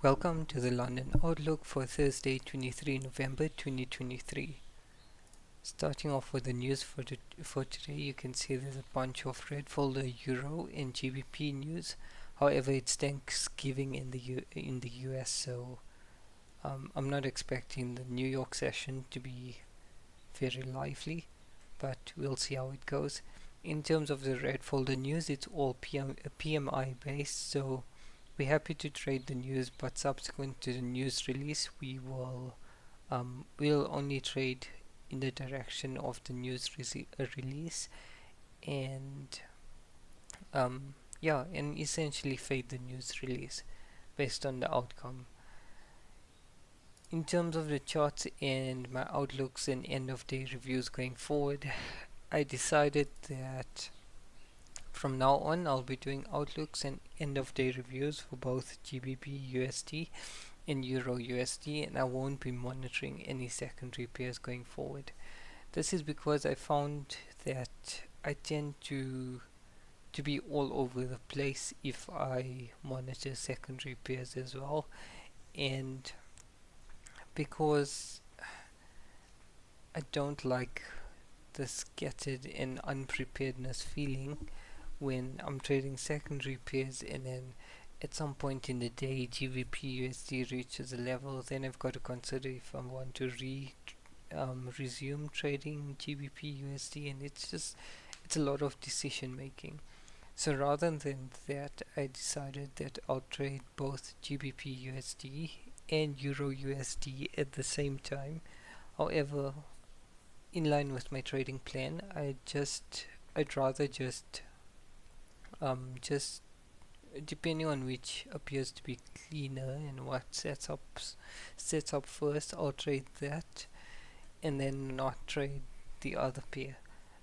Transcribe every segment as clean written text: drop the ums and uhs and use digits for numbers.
Welcome to the London Outlook for Thursday, 23 November 2023. Starting off with the news for today, you can see there's a bunch of red folder Euro and GBP news. However, it's Thanksgiving in the US, so I'm not expecting the New York session to be very lively, but we'll see how it goes. In terms of the red folder news, it's all PMI based, so we're happy to trade the news, but subsequent to the news release, we'll only trade in the direction of the news release, and and essentially fade the news release based on the outcome. In terms of the charts and my outlooks and end of day reviews going forward, I decided that from now on I'll be doing outlooks and end of day reviews for both GBPUSD and EURUSD, and I won't be monitoring any secondary pairs going forward. This is because I found that I tend to be all over the place if I monitor secondary pairs as well, and because I don't like the scattered and unpreparedness feeling when I'm trading secondary pairs, and then at some point in the day GBPUSD reaches a level, then I've got to consider if I want to resume trading GBPUSD, and it's a lot of decision making. So rather than that, I decided that I'll trade both GBPUSD and EURUSD at the same time. However, in line with my trading plan, I'd rather just depending on which appears to be cleaner and what sets up first, I'll trade that and then not trade the other pair.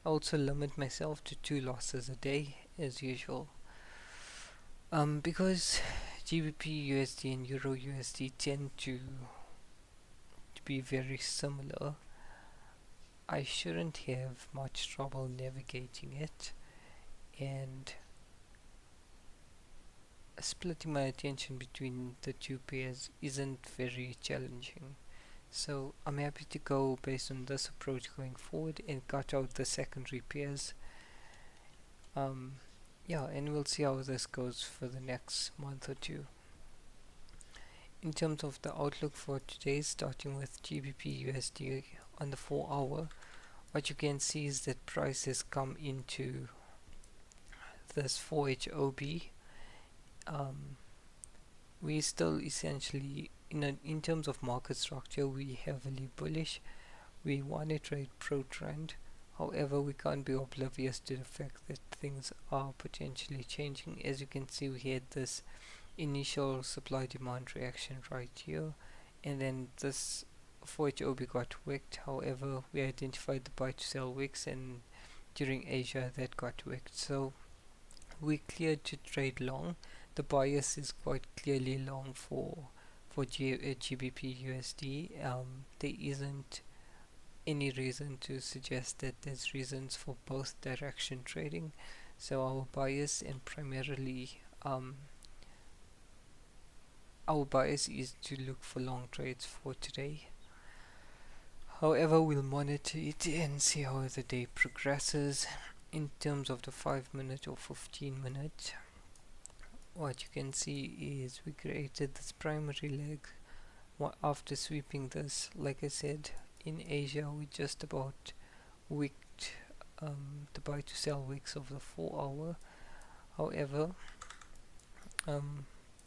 I also limit myself to 2 losses a day as usual. Because GBPUSD and EURUSD tend to be very similar, I shouldn't have much trouble navigating it, and splitting my attention between the two pairs isn't very challenging. So I'm happy to go based on this approach going forward and cut out the secondary pairs. And we'll see how this goes for the next month or two. In terms of the outlook for today, starting with GBPUSD on the 4-hour, what you can see is that price has come into this 4HOB. We still essentially, in terms of market structure, we heavily bullish. We want to trade pro-trend. However, we can't be oblivious to the fact that things are potentially changing. As you can see, we had this initial supply-demand reaction right here, and then this 4HOB got wicked. However, we identified the buy to sell wicks, and during Asia that got wicked. So we cleared to trade long. The bias is quite clearly long for GBPUSD. There isn't any reason to suggest that there's reasons for both direction trading. So our bias is to look for long trades for today. However, we'll monitor it and see how the day progresses. In terms of the 5-minute or 15-minute, what you can see is we created this primary leg. After sweeping this, like I said, in Asia we just about wicked the buy to sell wicks of the 4-hour. However,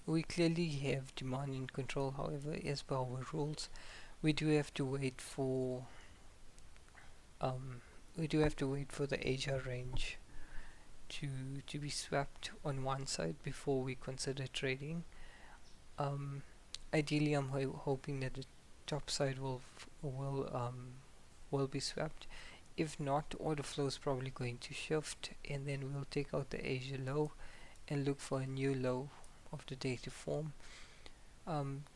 we clearly have demand in control. However, as per our rules, we do have to wait for the Asia range to be swept on one side before we consider trading. Ideally, I'm hoping that the top side will be swept. If not, order flow is probably going to shift, and then we'll take out the Asia low and look for a new low of the day to form.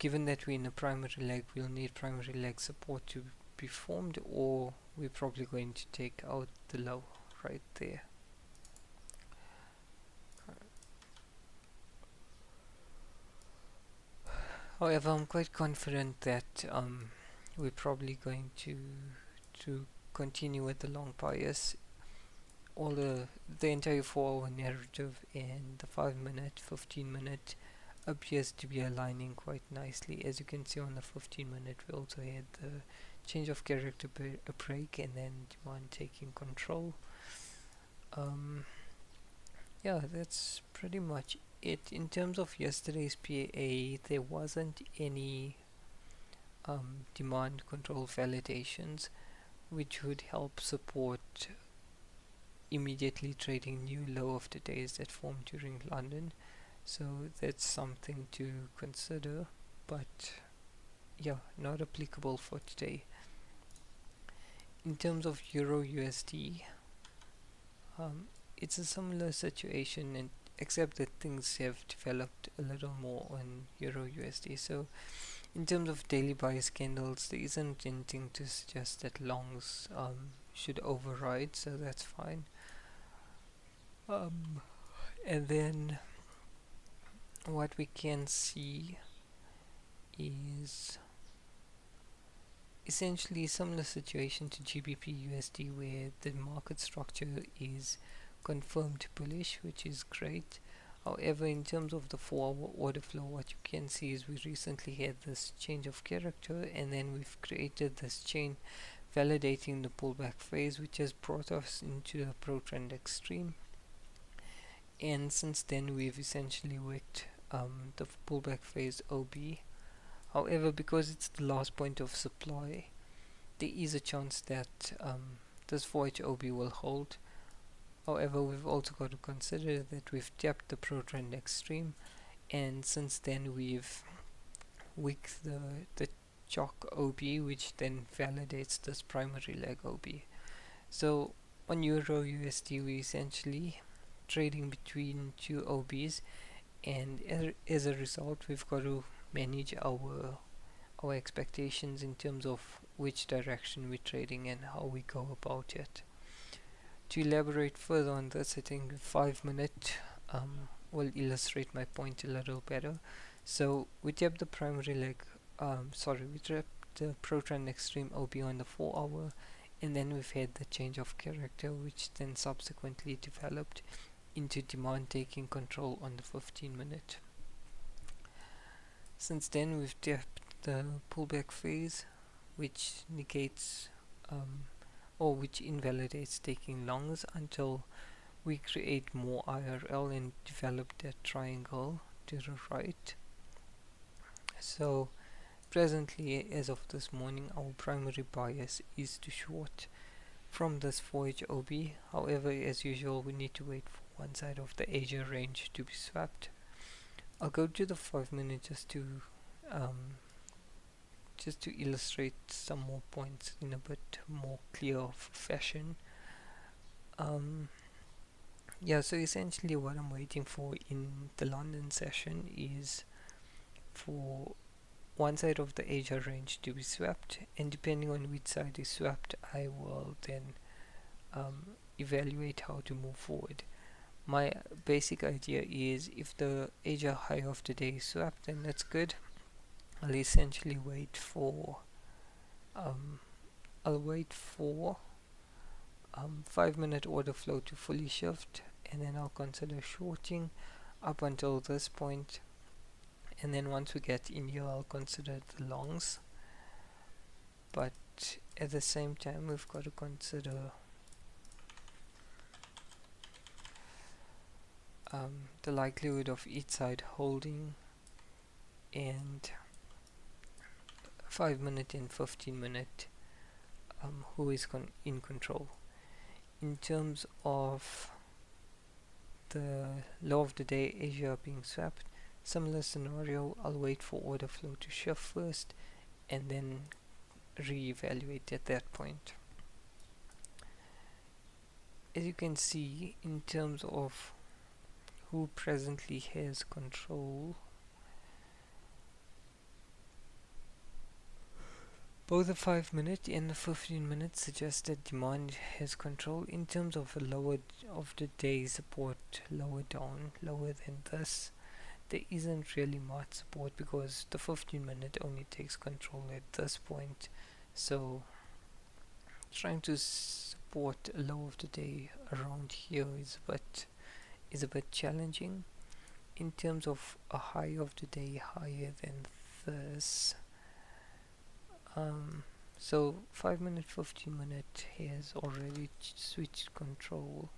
Given that we're in a primary leg, we'll need primary leg support to be formed, or we're probably going to take out the low right there. However, I'm quite confident that we're probably going to continue with the long bias. All the entire 4 hour narrative and the 5 minute, 15 minute appears to be aligning quite nicely. As you can see on the 15 minute, we also had the change of character break and then demand taking control. Yeah, that's pretty much it. In terms of yesterday's PA, there wasn't any demand control validations which would help support immediately trading new low of the days that formed during London. So that's something to consider, but yeah, not applicable for today. In terms of Euro USD, it's a similar situation, and except that things have developed a little more on Euro USD. So in terms of daily bias candles, there isn't anything to suggest that longs should override, so that's fine. And then what we can see is essentially similar situation to GBPUSD, where the market structure is confirmed bullish, which is great. However, in terms of the 4 hour order flow, what you can see is we recently had this change of character, and then we've created this chain validating the pullback phase, which has brought us into the pro trend extreme. And since then, we've essentially wicked the pullback phase OB. However, because it's the last point of supply, there is a chance that this 4H OB will hold. However, we've also got to consider that we've tapped the pro trend extreme, and since then we've wicked the chalk OB, which then validates this primary leg OB. So on Euro USD, we essentially trading between two OBs, and as a result, we've got to manage our expectations in terms of which direction we're trading and how we go about it. To elaborate further on this, I think 5 minute will illustrate my point a little better. So we tapped the primary leg, we tapped the pro trend extreme OB on the 4 hour, and then we've had the change of character, which then subsequently developed into demand taking control on the 15 minute. Since then, we've tapped the pullback phase, which negates or which invalidates taking longs until we create more IRL and develop that triangle to the right. So presently, as of this morning, our primary bias is to short from this 4H OB. However, as usual, we need to wait for one side of the Asia range to be swept. I'll go to the 5 minute just to illustrate some more points in a bit more clear fashion. Yeah, so essentially what I'm waiting for in the London session is for one side of the Asia range to be swept, and depending on which side is swept, I will then evaluate how to move forward. My basic idea is if the Asia high of the day is swept, then that's good. I'll essentially wait for 5 minute order flow to fully shift, and then I'll consider shorting up until this point, and then once we get in here, I'll consider the longs. But at the same time, we've got to consider the likelihood of each side holding, and 5 minute and 15 minute who is in control. In terms of the low of the day Asia being swept, similar scenario, I'll wait for order flow to shift first and then reevaluate at that point. As you can see, in terms of who presently has control, both the 5 minute and the 15 minute suggest that demand has control. In terms of a lower of the day support, lower down, lower than this, there isn't really much support because the 15 minute only takes control at this point. So trying to support a low of the day around here is a bit challenging. In terms of a high of the day higher than this, um, so 5 minute, 15 minute has already switched control,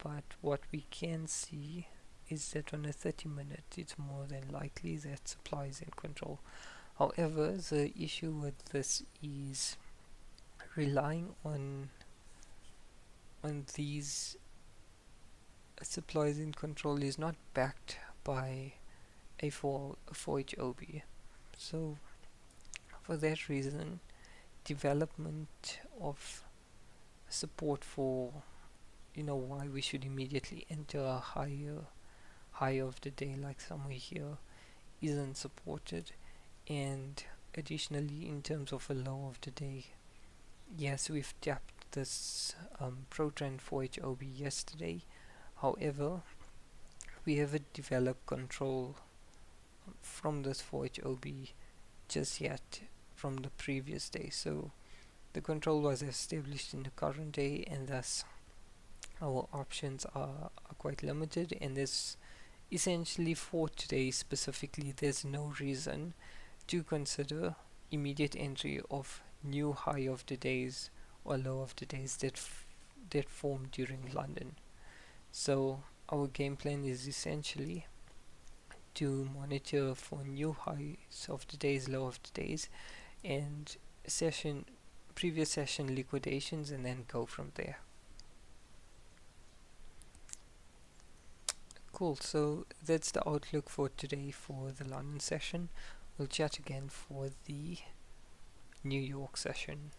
but what we can see is that on a 30 minute it's more than likely that supply is in control. However, the issue with this is relying on these supplies in control is not backed by a 4HOB. So for that reason, development of support for why we should immediately enter a high of the day like somewhere here isn't supported. And additionally, in terms of a low of the day, yes, we've tapped this Protrend 4HOB yesterday. However, we haven't developed control from this 4HOB just yet from the previous day. So the control was established in the current day, and thus our options are quite limited. And there's essentially for today specifically, there's no reason to consider immediate entry of new high of the days or low of the days that form during London. So our game plan is essentially to monitor for new highs of the days, low of the days, and previous session liquidations, and then go from there. Cool, so that's the outlook for today for the London session. We'll chat again for the New York session.